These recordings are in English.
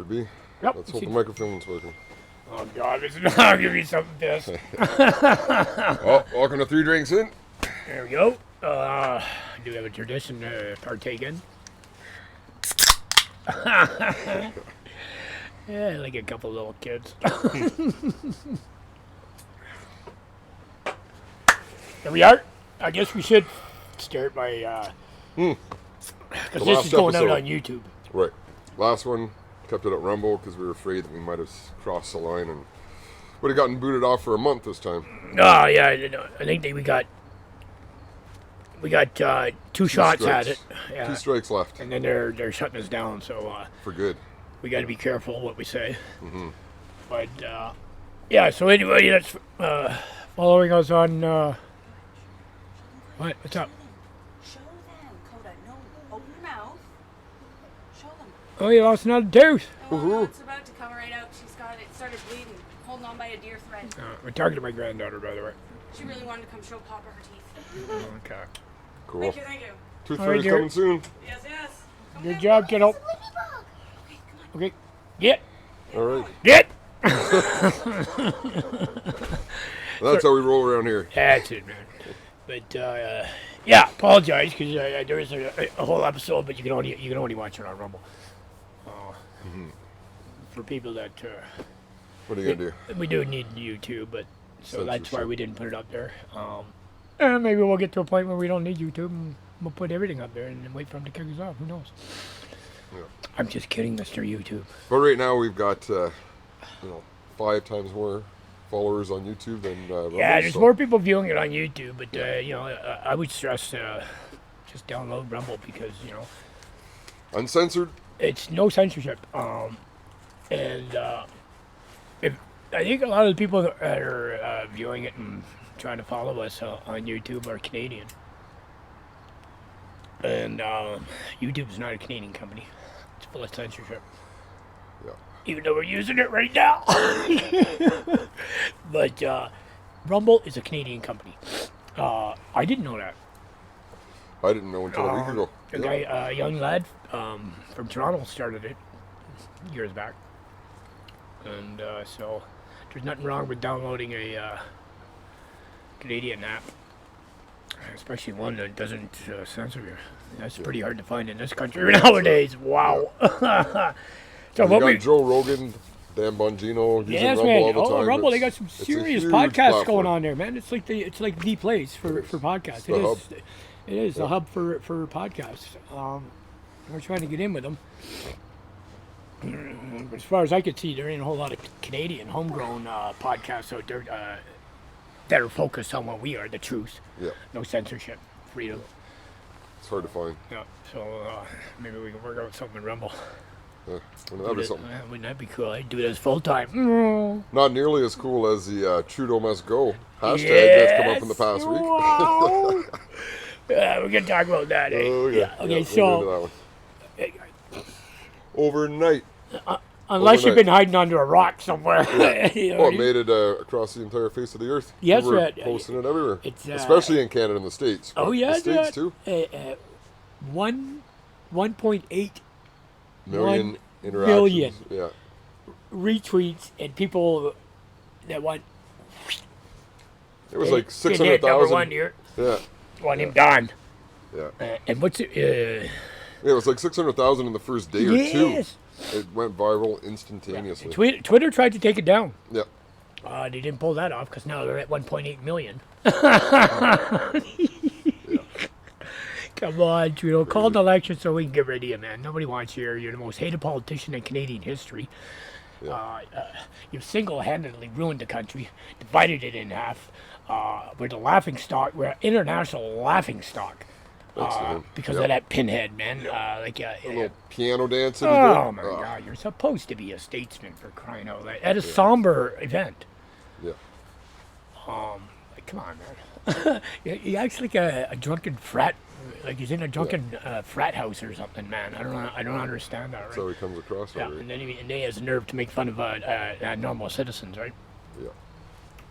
Should be. Yep. Let's hope the microphone's working. Oh, God, it's not give me something pissed. Oh, welcome to 3 Drinks In. There we go. I do have a tradition to partake in. Yeah, like a couple little kids. Here we are. I guess we should start by, because this is going out on YouTube. Right. Last one, kept it at Rumble because we were afraid that we might have crossed the line and would have gotten booted off for a month this time. Oh, yeah, I think we got 2 shots strikes. at it. Yeah. 2 strikes left. And then they're shutting us down, so For good. we got to be careful what we say. Mm-hmm. But yeah, so anybody that's following us on what's up? Show them, Coda. No, open your mouth. Show them. Oh, you lost another tooth. Oh, no, it's about to come right out. She's got it. Started bleeding. Holding on by a deer thread. We're talking to my granddaughter, by the way. She really wanted to come show Papa her teeth. Okay. Cool. Thank you, thank you. Tooth All right, fairy's dear. coming soon. Yes, yes. Come Good back. job, kiddo. Okay, come on. Okay. Get. All right. Get. That's how we roll around here. That's it, man. But yeah, apologize because there is a whole episode, but you can only watch it on Rumble. For people that What are you going to do? we do need YouTube, but so that's why Censorship. we didn't put it up there. And maybe we'll get to a point where we don't need YouTube and we'll put everything up there and then wait for them to kick us off. Who knows? Yeah. I'm just kidding, Mr. YouTube. But right now we've got 5 times more followers on YouTube than Rumble. Yeah, there's so- more people viewing it on YouTube, but I would stress just download Rumble because Uncensored. it's no censorship. And I think a lot of the people that are viewing it and trying to follow us on YouTube are Canadian. And YouTube's not a Canadian company. It's full of censorship. Yeah. Even though we're using it right now. But Rumble is a Canadian company. I didn't know that. I didn't know until a week ago. A guy, a young lad from Toronto started it years back. And so there's nothing wrong with downloading a Canadian app, especially one that doesn't censor you. That's pretty hard to find in this country nowadays. Wow. So You what got we Joe Rogan, Dan Bongino using yes, Rumble man. all the Oh, time. Rumble, they got It's- some it's a serious huge podcasts platform. going on there, man. It's like the place for podcasts. the hub. It is the hub for podcasts. We're trying to get in with them. As far as I could see, there ain't a whole lot of Canadian homegrown podcasts out there that are focused on what we are, the truth. Yeah, No censorship, freedom. it's hard to find. Yeah. So maybe we can work out something in Rumble. Yeah, that'd be something. Wouldn't that be cool? I'd do this full time. Not nearly as cool as the Trudeau Must Go hashtag that's come up in the past week. Wow. We're gonna talk about that. Eh? Oh, yeah. Okay, Yeah, we'll so get into that one. Overnight. unless you've overnight. been hiding under a rock somewhere, you know Oh, what it I mean? made it across the entire face of the earth. Yes, we were right. posting it everywhere. It's, Especially in Canada and the States. Oh but yeah, the States too. 1.8 Million interactions. million. Yeah. retweets and people that want. It was like Getting hit number 600,000. one here. Yeah. Want him gone. Yeah. And what's it? Yeah, it was like 600,000 in the first day or Yes. 2. It went viral instantaneously. Twitter tried to take it down. Yeah. They didn't pull that off because now they're at 1.8 million. Come on, Trudeau. Call an election so we can get rid of you, man. Nobody wants you. You're the most hated politician in Canadian history. Yeah. You've single-handedly ruined the country, divided it in half. We're the laughing stock. We're an international laughing stock Excellent. because Yep. of that pinhead, man. A little piano dance that he Oh did. my God! You're supposed to be a statesman for crying out loud at a somber event. Yeah. Like, come on, man. He acts like a drunken frat, like he's in a drunken frat house or something, man. I don't understand that. That's Right? how he comes across. Yeah, Already. and then he has the nerve to make fun of normal citizens, right?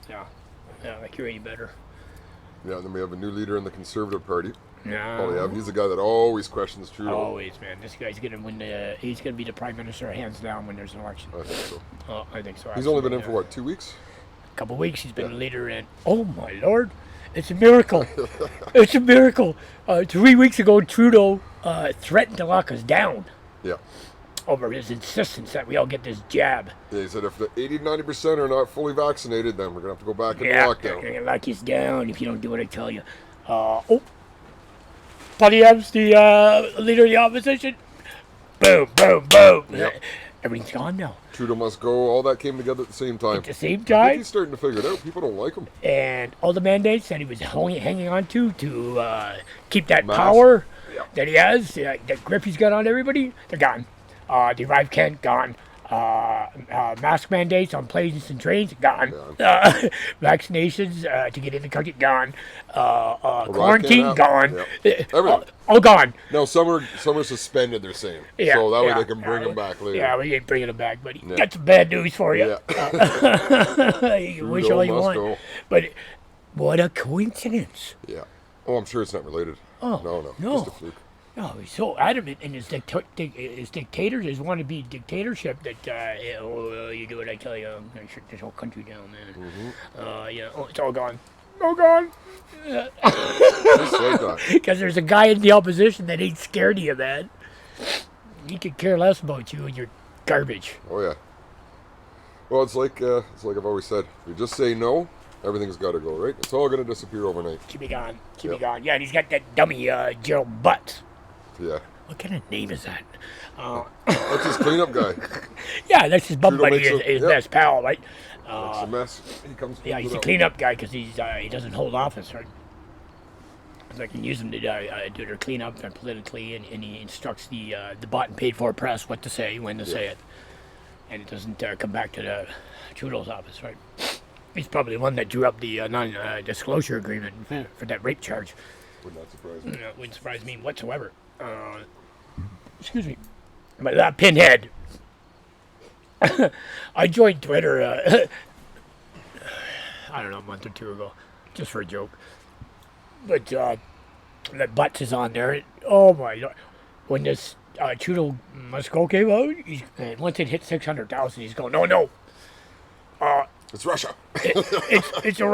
Yeah. Yeah, like you're any better. Yeah, and then we have a new leader in the Conservative Party. No. Oh yeah, he's the guy that always questions Trudeau. Always, man. This guy's gonna win the. He's gonna be the prime minister hands down when there's an election. I think so. Oh, I think so. He's only been in absolutely, for what, 2 weeks? a couple weeks. He's been a leader, and oh my lord, it's a miracle. It's a miracle. 3 weeks ago, Trudeau threatened to lock us down Yeah. over his insistence that we all get this jab. Yeah, he said if the 80-90% are not fully vaccinated, then we're gonna have to go back into Yeah, lockdown. they're gonna lock us down if you don't do what I tell you. Poilievre's the leader of the opposition. Boom, boom, boom. Yep. Everything's gone now. Trudeau must go. All that came together at the same time. At the same I think time, he's starting to figure it out. People don't like him. and all the mandates that he was hanging on to keep that Mask. power Yeah. that he has, that grip he's got on everybody, they're gone. The Arrive Kent, gone. Mask mandates on planes and trains, gone. Vaccinations to get in the country, gone. Quarantine, can't gone. happen. Yep. Everything. All gone. No, some are suspended, they're saying. Yeah, So that way yeah, they can bring them back later. Yeah, we ain't bringing them back, buddy. Yeah. Got some bad news for you. Yeah. You can wish Trudeau all you must want. go. But what a coincidence. Yeah. Oh, I'm sure it's not related. Oh, No. no. Just a fluke. No, he's so adamant in his dictators, his wannabe dictatorship that, you do what I tell you, I'm going to shut this whole country down, man. Mm-hmm. It's all gone. All gone. Just like that. Because there's a guy in the opposition that ain't scared of you, man. He could care less about you and your garbage. Oh yeah. Well, it's like I've always said. If you just say no, everything's got to go, right? It's all going to disappear overnight. Should be gone. Should be Yep. gone. Yeah, and he's got that dummy Gerald Butts. Yeah. What kind of name is that? That's his cleanup guy. Yeah, that's his bum Trudeau buddy, makes his yep. best pal, right? That's a mess. He comes. Yeah, he's it a out. cleanup guy because he doesn't hold office, right? So I can use him to do their cleanup politically, and he instructs the bought and paid for press what to say, when to say it, and it doesn't come back to the Trudeau's office, right? He's probably the one that drew up the non-disclosure agreement for that rape charge. Would not surprise me. Wouldn't surprise me whatsoever. Excuse me, but that pinhead. I joined Twitter. I don't know, a month or two ago, just for a joke. But that Butts is on there. Oh my God! When this Trudeau must go came out, once it hit 600,000, he's going, no. It's Russia. It's a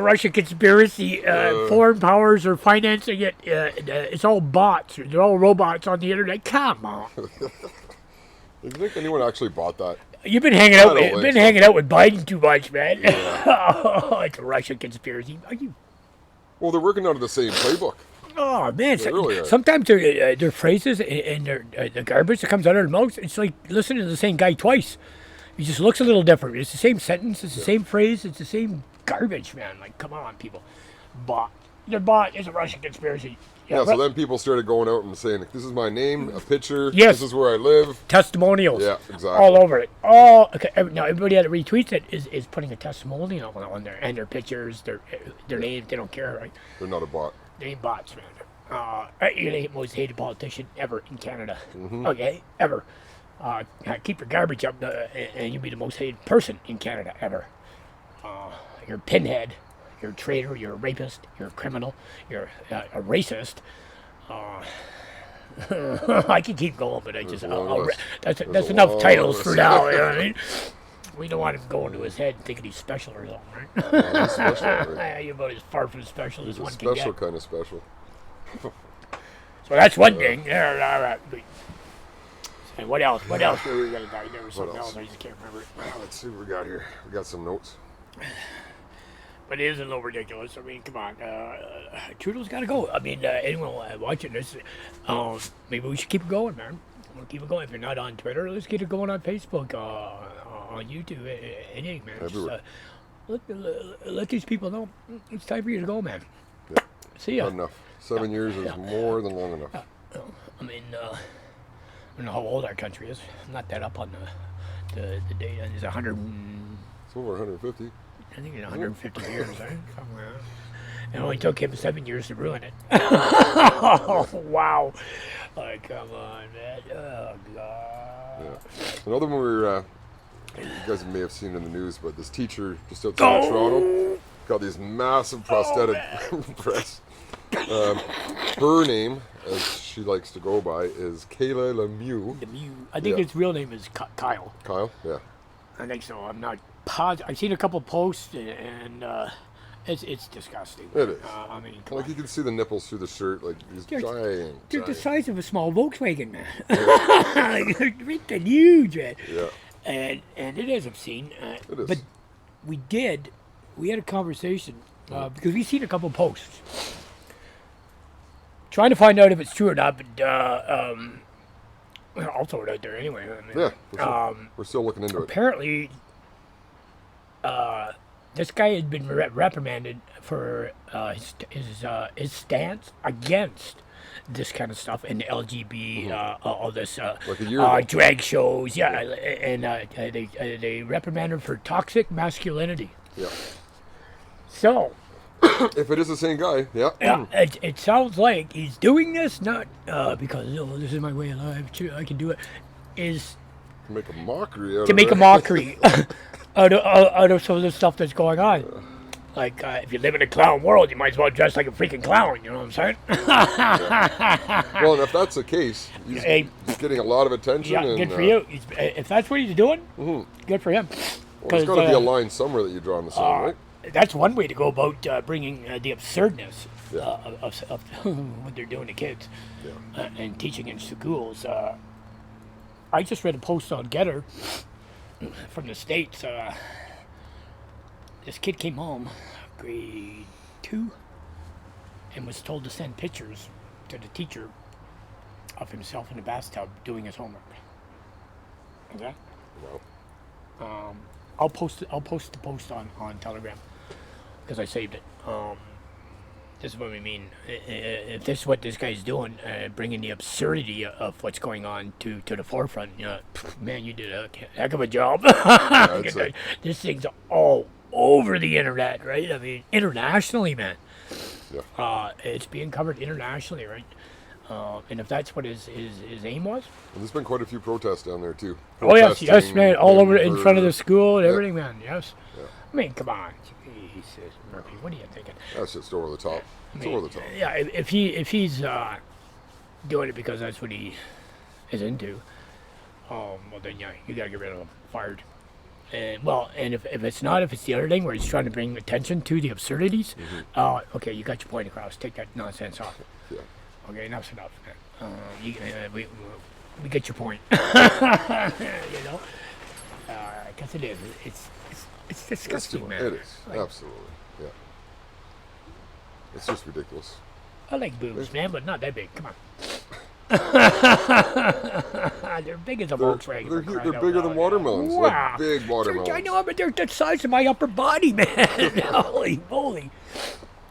Russian conspiracy. Foreign powers are financing it. It's all bots. They're all robots on the internet. Come on. Do you think anyone actually bought that? You've been hanging out. don't You've think been so. hanging out with Biden too much, man. It's a Russian conspiracy. Are you? Well, they're working out of the same playbook. Oh man! They really are. Sometimes their phrases and the garbage that comes out of their mouths. It's like listening to the same guy twice. He just looks a little different. It's the same sentence. It's the same phrase. It's the same garbage, man. Like, come on, people. Bot. They're bot. It's a Russian conspiracy. Yeah, so then people started going out and saying, this is my name, a picture, Yes. this is where I live. Testimonials. Yeah, exactly. All over it. All okay. Now everybody that retweets it is putting a testimonial on there and their pictures, their names. They don't care, right? They're not a bot. They ain't bots, man. You're the most hated politician ever in Canada. Mm-hmm. Okay, ever. Keep your garbage up, and you'll be the most hated person in Canada ever. You're a pinhead. You're a traitor. You're a rapist. You're a criminal. You're a racist. I can keep going, but There's a long list. that's There's a enough long titles list. for now. You know what I mean? We don't want him going to his head thinking he's special or something, right? Yeah, he's special, right? You're about as far from special He's as a one can special get. kind of special. So that's one thing. Yeah, all right. And what else? What else were we gonna die? There was something else? else. I just can't remember. Let's see what we got here. We got some notes. But it is a little ridiculous. I mean, come on. Trudeau's got to go. I mean, anyone watching this, maybe we should keep it going, man. We'll keep it going. If you're not on Twitter, let's get it going on Facebook, on YouTube, anything, man. Everywhere. Let these people know it's time for you to go, man. Yeah. See ya. Not enough. 7 years is more than long enough. I mean, I don't know how old our country is. I'm not that up on the date. It's 100. It's over 150. I think it's 150 years, right? Somewhere. It only took him 7 years to ruin it. Oh, wow. Oh, come on, man. Oh, God. Yeah. Another one we were, you guys may have seen in the news, but this teacher just outside of Toronto got these massive prosthetic breasts. Her name, as she likes to go by, is Kayla Lemieux. I think his real name is Kyle. Kyle, yeah. I think so. I'm not positive. I've seen a couple posts, and it's disgusting. It is. I mean, Like you can see the nipples through the shirt, like these They're giant. the size of a small Volkswagen, man. Like, they're freaking huge, man. Yeah. And it is obscene. It is. But we had a conversation because we've seen a couple posts trying to find out if it's true or not. But I'll throw it out there anyway. I mean, Yeah. For sure. We're still looking into it. apparently, this guy had been reprimanded for his stance against this kind of stuff and LGBT, all this Like a year ago. drag shows, and they reprimanded him for toxic masculinity. Yeah. So, If it is the same guy, yeah. it sounds like he's doing this not because this is my way of life. I can do it. Is Make a mockery out to of make it. a mockery out of some of the stuff that's going on. Like, if you live in a clown world, you might as well dress like a freaking clown. You know what I'm saying? Well, and if that's the case, he's getting a lot of attention. Yeah, and, good for you. If that's what he's doing, good for him. Well, there's got to be a line somewhere that you draw in the sand, right? That's one way to go about bringing the absurdness Yeah. of what they're doing to kids Yeah. and teaching in schools. I just read a post on Getter from the States. This kid came home, grade 2, and was told to send pictures to the teacher of himself in the bathtub doing his homework. Okay? Wow. I'll post the post on Telegram because I saved it. This is what we mean. If this is what this guy's doing, bringing the absurdity of what's going on to the forefront, man, you did a heck of a job. I'd say. This thing's all over the internet, right? I mean, internationally, man. Yeah. It's being covered internationally, right? And if that's what his aim was. And there's been quite a few protests down there too. Oh yes, Protesting man, all over in for- front of the school and Yeah. everything, man. Yes. Yeah. I mean, come on, Jesus, Murphy, what are you thinking? That's just over the top. It's over the top. Yeah, if he's doing it because that's what he is into, well then yeah, you gotta get rid of him, fired. And if it's not, if it's the other thing where he's trying to bring attention to the absurdities, okay, you got your point across. Take that nonsense off. Yeah. Okay, enough's enough. We get your point. You know, because it is. It's disgusting, man. It is. Absolutely. Yeah. It's just ridiculous. I like boobs, man, but not that big. Come on. They're big as a Volkswagen. They're bigger than watermelons. Wow. Like big watermelons. I know, but they're the size of my upper body, man. Holy moly.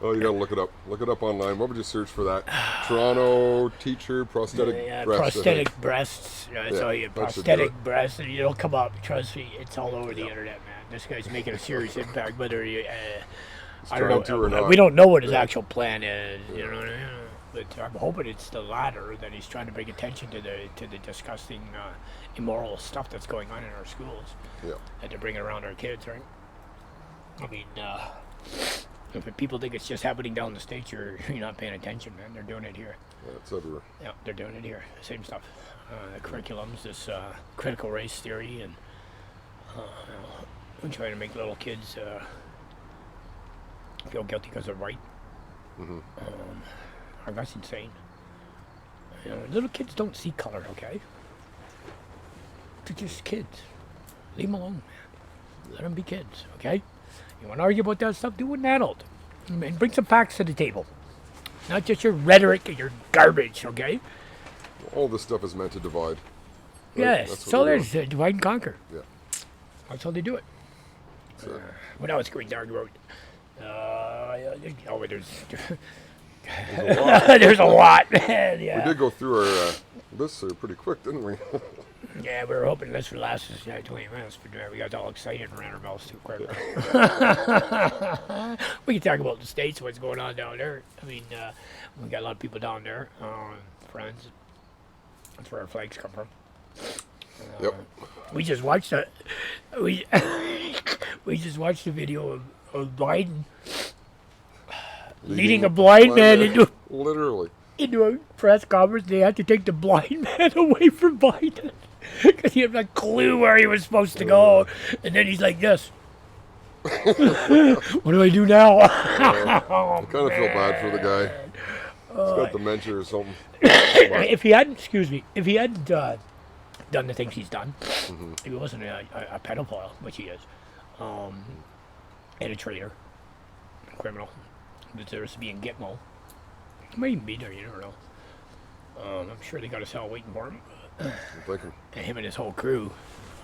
Oh, you gotta look it up. Look it up online. What would you search for that? Toronto teacher prosthetic breast. Prosthetic breasts. So Yeah, that should do prosthetic it. breasts, and it'll come up. Trust me, it's all over the internet, man. This guy's making a serious impact. Whether he, I trying don't to know, or not. we don't know what his actual plan is. You know what I mean? But I'm hoping it's the latter, that he's trying to bring attention to the disgusting, immoral stuff that's going on in our schools. Yeah. That they're bringing around our kids, right? I mean, if people think it's just happening down the States, you're not paying attention, man. They're doing it here. Yeah, it's everywhere. Yeah, they're doing it here. Same stuff. The curriculums, this critical race theory, and trying to make little kids feel guilty because they're white. That's insane. You know, little kids don't see color, okay? They're just kids. Leave them alone, man. Let them be kids, okay? You want to argue about that stuff? Do it an adult. And bring some facts to the table. Not just your rhetoric and your garbage, okay? All this stuff is meant to divide. right? Yes. That's what So we're there's divide and conquer. Yeah. That's how they do it. So, What else can we talk about? There's there's a lot, man. Yeah. we did go through our lists pretty quick, didn't we? Yeah, we were hoping this would last us 20 minutes, but we got all excited and ran our mouths too quick. We can talk about the States, what's going on down there. I mean, we got a lot of people down there, friends. That's where our flags come from. Yep. We just watched we just watched a video Biden leading a blind man Literally. into a press conference. They had to take the blind man away from Biden because he had no clue where he was supposed to go. And then he's like, "Yes, what do I do now?" I kind of feel bad for the guy. He's got dementia or something. If he hadn't, if he hadn't done the things he's done, if he wasn't a pedophile, which he is, and a traitor, a criminal, deserves to be in Gitmo. He might even be there, you never know. I'm sure they got a cell waiting for him. I'm thinking. And him and his whole crew.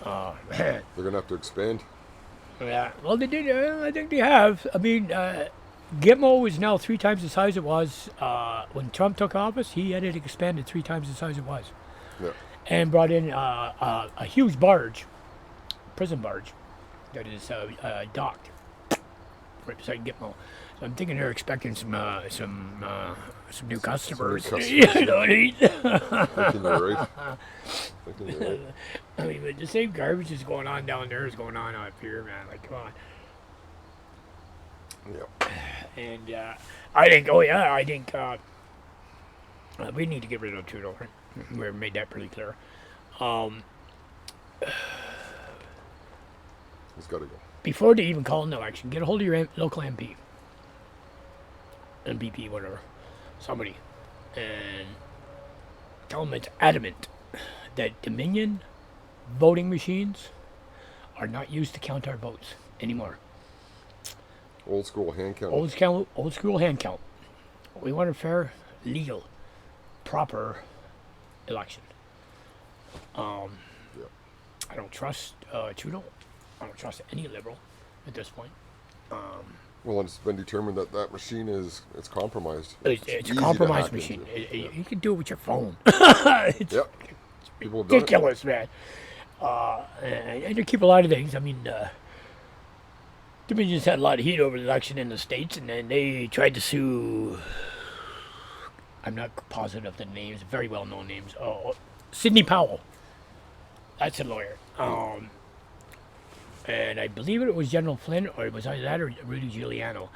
They're going to have to expand. Yeah, well, they did. I think they have. I mean, Gitmo is now 3 times the size it was when Trump took office. He had it expanded 3 times the size it was, Yeah. and brought in a huge barge, prison barge, that is docked right beside Gitmo. So I'm thinking they're expecting some new customers. customers, You know what I mean? Thinking you're right. Thinking you're right. I mean, but the same garbage is going on down there is going on up here, man. Like, come on. Yeah. And I think, we need to get rid of Trudeau. Right? We made that pretty clear. He's got to go. Before they even call an election, get a hold of your local MP, MPP, whatever, somebody, and tell them it's adamant that Dominion voting machines are not used to count our votes anymore. Old school hand count. Old school hand count. We want a fair, legal, proper election. Yeah. I don't trust Trudeau. I don't trust any liberal at this point. Well, it's been determined that that machine is compromised. It's a easy to compromised hack machine. into. You can do it with your phone. It's Yep. People have done it. ridiculous, man. And they keep a lot of things. I mean, Dominion's had a lot of heat over the election in the States, and then they tried to sue. I'm not positive of the names, very well known names. Sidney Powell. That's a lawyer. And I believe it was General Flynn, or it was either that or Rudy Giuliano.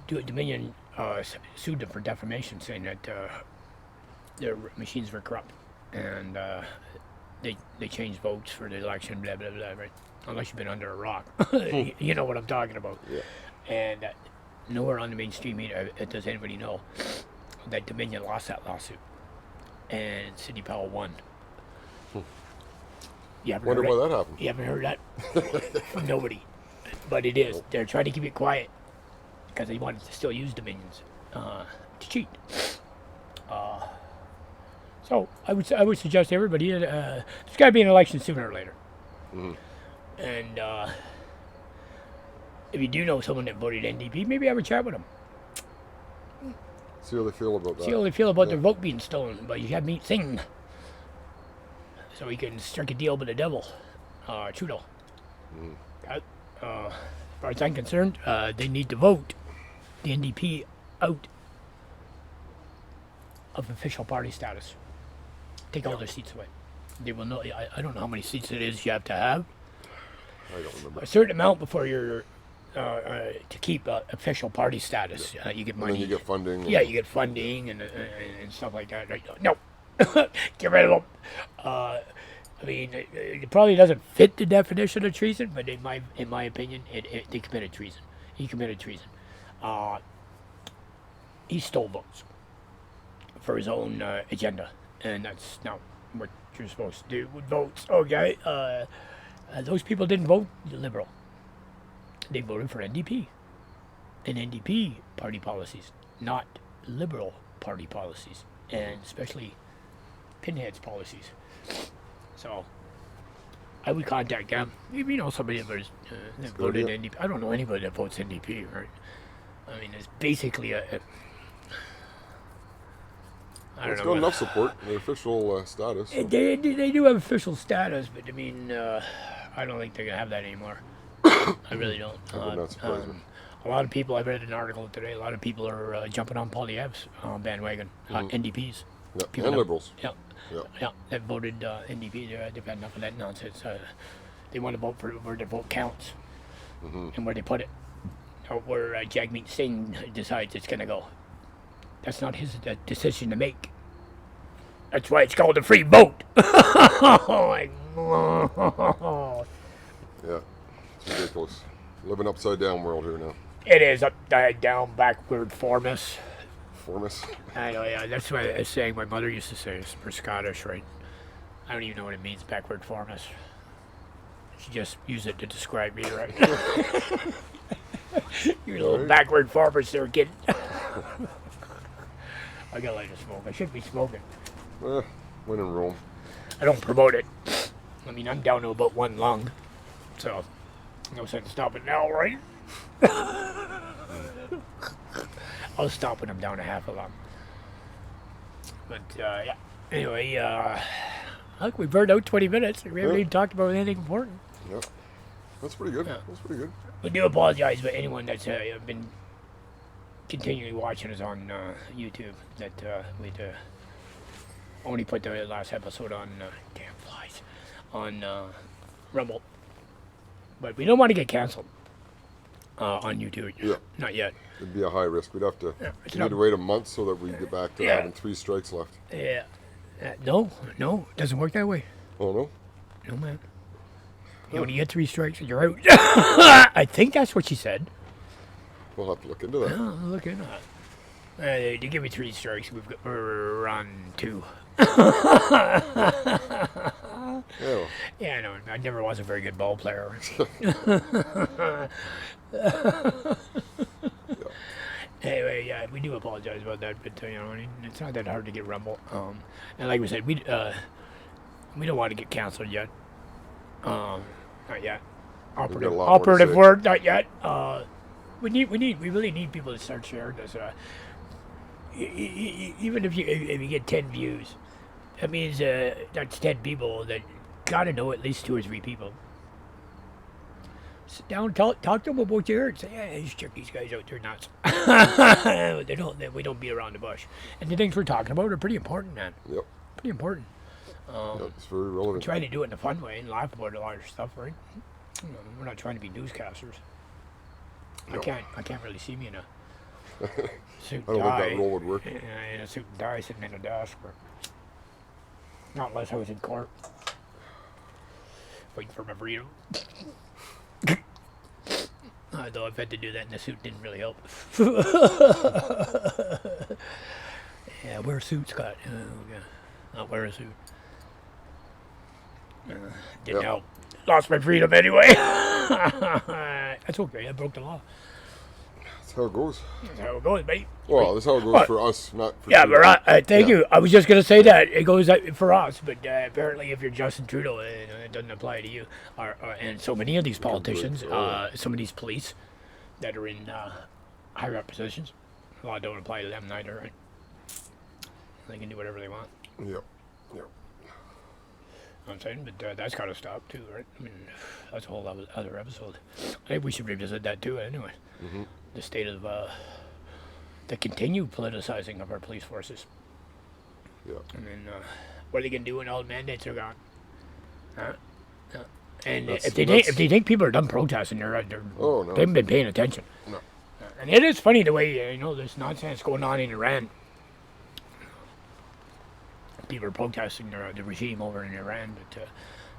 Dominion sued them for defamation, saying that their machines were corrupt, and they changed votes for the election, blah, blah, blah, right? Unless you've been under a rock. You know what I'm talking about. Yeah. And nowhere on the mainstream media does anybody know that Dominion lost that lawsuit, and Sidney Powell won. You haven't Wonder heard why it? that happened. You haven't heard that from nobody, but it is. They're trying to keep it quiet because they wanted to still use Dominions to cheat. So I would suggest everybody there's got to be an election sooner or later. Mhm. And if you do know someone that voted NDP, maybe have a chat with them. See how they feel about that. See how they feel about Yeah. their vote being stolen. But you have Meat Singh, so he can strike a deal with the devil, Trudeau. As far as I'm concerned, they need to vote the NDP out of official party status. Take all their seats away. They will know. I don't know how many seats it is you have to have. I don't remember. A certain amount before you're to keep official party status. You get And money. then you get funding. Yeah, you get funding and stuff like that. Right? No, get rid of them. I mean, it probably doesn't fit the definition of treason, but in my opinion, they committed treason. He committed treason. He stole votes for his own agenda, and that's not what you're supposed to do with votes. Okay, those people didn't vote Liberal. They voted for NDP. And NDP party policies, not Liberal party policies, and especially Pinhead's policies. So, I would contact them. If you know somebody that voted NDP. I don't know anybody that votes NDP, right? I mean, it's basically I don't It's know. got enough support, their official status. So. They do have official status, but I mean, I don't think they're going to have that anymore. I really don't. That would not surprise me. A lot of people, I read an article today, a lot of people are jumping on Poilievre's bandwagon, NDPs. Yeah. People And that- liberals. Yeah, Yeah. yeah, that voted NDP. They've had enough of that nonsense. They want to vote for where their vote counts and where they put it. where Jagmeet Singh decides it's going to go. That's not his decision to make. That's why it's called a free vote. Like, Yeah, it's ridiculous. Living upside down world here now. it is upside down, backward, formless. Formous. I know, yeah. That's what a saying my mother used to say. It's for Scottish, right? I don't even know what it means, backward, formless. She just used it to describe me, right? You're a little backward formless there, kid. I gotta light a smoke. I shouldn't be smoking. When in Rome. I don't promote it. I mean, I'm down to about one lung, so no sense stopping now, right? I'll stop when I'm down to half a lung. But yeah. Anyway, look, we burned out 20 minutes. We haven't even talked about anything important. Yeah, that's pretty good. Yeah. That's pretty good. We do apologize to anyone that's been continually watching us on YouTube. That we only put the last episode on damn flies on Rumble, but we don't want to get canceled on YouTube. Yeah. Not yet. It'd be a high risk. We'd have to. it's We not- need to wait a month so that we get back to Yeah. having 3 strikes left. Yeah. No, it doesn't work that way. Oh no. No, man. You only get 3 strikes and you're out. I think that's what she said. We'll have to look into that. Oh, look at that. They give me 3 strikes. We're on 2. Yeah. Yeah, I know. I never was a very good ball player. Anyway, yeah, we do apologize about that, but you know, it's not that hard to get Rumble. And like we said, we don't want to get canceled yet. Not yet. got a lot more to Operative say. word, not yet. We really need people to start sharing this. Even if you get 10 views, that means that's 10 people that gotta know at least 2 or 3 people. Sit down, talk to them about your heard. Say, hey, just check these guys out. They're nuts. We don't beat around the bush. And the things we're talking about are pretty important, man. Yep. Pretty important. Yep. It's very relevant. Trying to do it in a fun way and laugh about a lot of stuff, right? You know, we're not trying to be newscasters. No. I can't really see me in a suit I and don't tie. think that role would work. In a suit and tie sitting in a desk. Or, not unless I was in court. Waiting for my burrito. Though I've had to do that in a suit, didn't really help. Yeah, wear a suit, Scott. Okay. Not wear a suit. Didn't Yep. help. Lost my freedom anyway. That's okay. I broke the law. That's how it goes. That's how it goes, mate. Well, that's how it goes What? for us, not for Yeah, you. but thank Yeah. you. I was just going to say that. It goes for us, but apparently if you're Justin Trudeau, it doesn't apply to you. And so many of these politicians, some of these police that are in higher up positions, law don't apply to them neither, right? They can do whatever they want. Yep. Yep. You know what I'm saying? But that's got to stop too, right? I mean, that's a whole other episode. I think we should revisit that too anyway. Mm-hmm. The state of the continued politicizing of our police forces. Yeah. I mean, what are they going to do when all the mandates are gone? Huh? And That's- if they think people are done protesting, they're Oh, no. they haven't been paying attention. No. And it is funny the way there's nonsense going on in Iran. People are protesting the regime over in Iran, but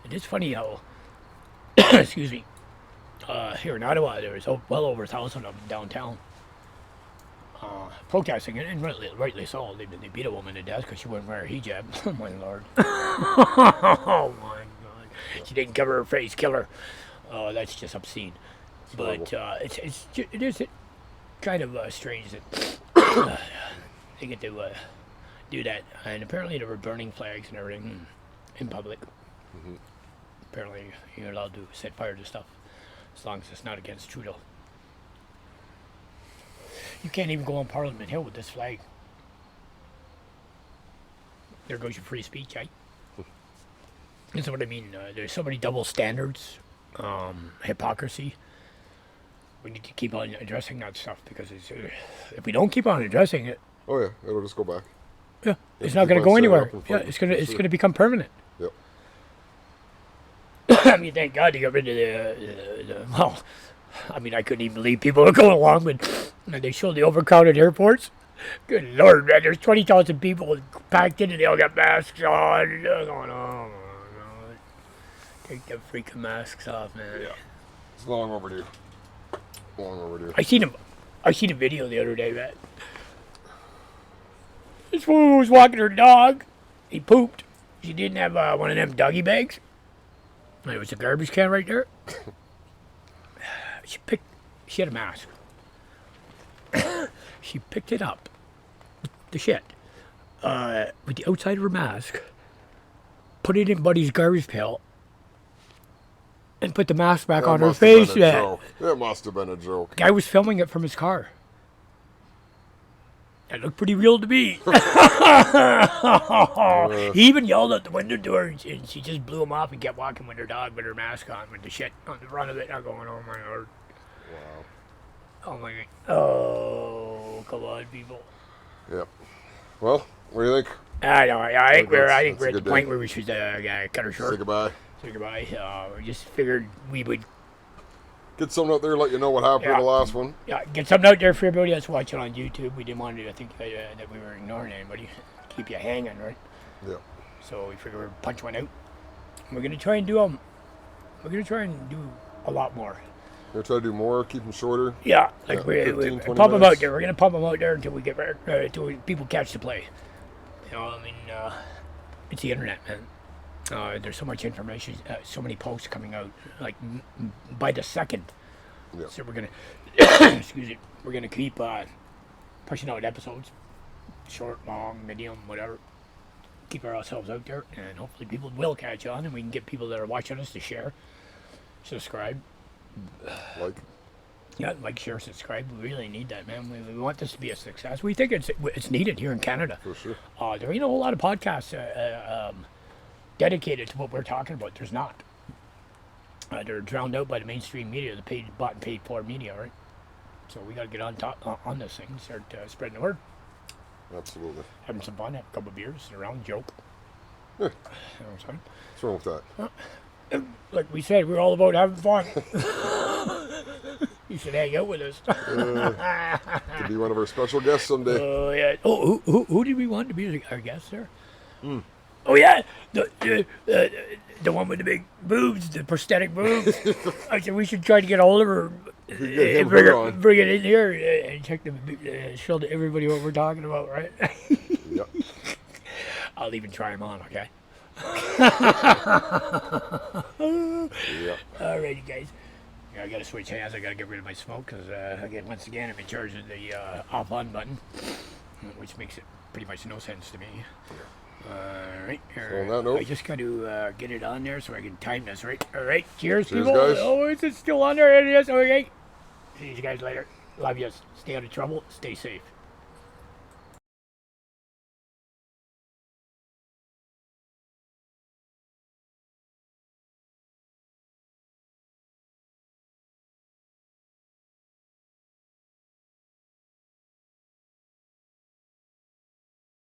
it is funny how, excuse me, here in Ottawa there was well over 1,000 of them downtown protesting, and rightly so. They beat a woman to death because she wouldn't wear a hijab. Oh my lord! Oh my god! She didn't cover her face. Kill her. Oh, that's just obscene. But it is kind of strange that they get to do that. And apparently they were burning flags and everything in public. Mm-hmm. Apparently you're allowed to set fire to stuff as long as it's not against Trudeau. You can't even go on Parliament Hill with this flag. There goes your free speech, eh? That's what I mean. There's so many double standards, hypocrisy. We need to keep on addressing that stuff because if we don't keep on addressing it, Oh yeah, it'll just go back. yeah, it's keep not going on to go standing anywhere. up and Yeah, fighting, it's for going sure. to become permanent. Yep. I mean, thank God they got rid of I mean, I couldn't even believe people were going along with. And they showed the overcrowded airports. Good Lord, man! There's 20,000 people packed in, and they all got masks on. They're going, oh my God, take the freaking masks off, man. Yeah. It's long overdue. Long overdue. I seen a video the other day, man. This woman was walking her dog. He pooped. She didn't have one of them doggy bags. And there was a garbage can right there. She had a mask. She picked it up, the shit, with the outside of her mask, put it in Buddy's garbage pail, and put the mask back on her face. That must have been a joke. Guy was filming it from his car. It looked pretty real to me. He even yelled at the window door, and she just blew him off and kept walking with her dog with her mask on, with the shit on the front of it. I'm going, oh my Lord. Wow. Oh my God. Oh, come on, people. Yep. Well, what do you think? I know. I think we're at a the good point day. where we should cut her short. Say goodbye. Say goodbye. We just figured we would Get something out there, let you know what happened Yeah. to the last one. get something out there for everybody that's watching on YouTube. We didn't want to, that we were ignoring anybody. Keep you hanging, right? Yeah. So we figured we'd punch one out. We're going to try and do them. We're going to try and do a lot more. We're going to try to do more, keep them shorter. Yeah, like Yeah, we 15, 20 pump them out minutes. there. We're gonna pump them out there until we get until people catch the play. You know, I mean, it's the internet, man. There's so much information, so many posts coming out, like by the second. Yeah. So we're gonna, excuse me, we're gonna keep pushing out episodes, short, long, medium, whatever. Keep ourselves out there, and hopefully people will catch on, and we can get people that are watching us to share, subscribe. Like, Yeah, like, share, subscribe. We really need that, man. We want this to be a success. We think it's needed here in Canada. for sure. There ain't a whole lot of podcasts dedicated to what we're talking about. There's not. They're drowned out by the mainstream media, the bought and paid for media, right? So we got to get on top on this thing, and start spreading the word, Absolutely. having some fun, have a couple of beers, sit around, joke. Yeah. You know what I'm saying? What's wrong with that? Like we said, we're all about having fun. You should hang out with us. To be one of our special guests someday. Oh yeah. Oh, who did we want to be our guest there? Oh yeah, the one with the big boobs, the prosthetic boobs. I said we should try to get a hold of her, Get him bring it in here, and check the show to everybody what we're talking about, right? Yep. I'll even try him on, okay? Yeah. Alrighty, guys. Yeah, I gotta switch hands. I gotta get rid of my smoke because, again, once again, I'm in charge of the off-on button, which makes it pretty much no sense to me. Alright. on that note- I just got to get it on there so I can time this, right? Alright. Cheers, Cheers, people. guys. Oh, is it still on there? It is. Okay. See you guys later. Love you. Stay out of trouble. Stay safe.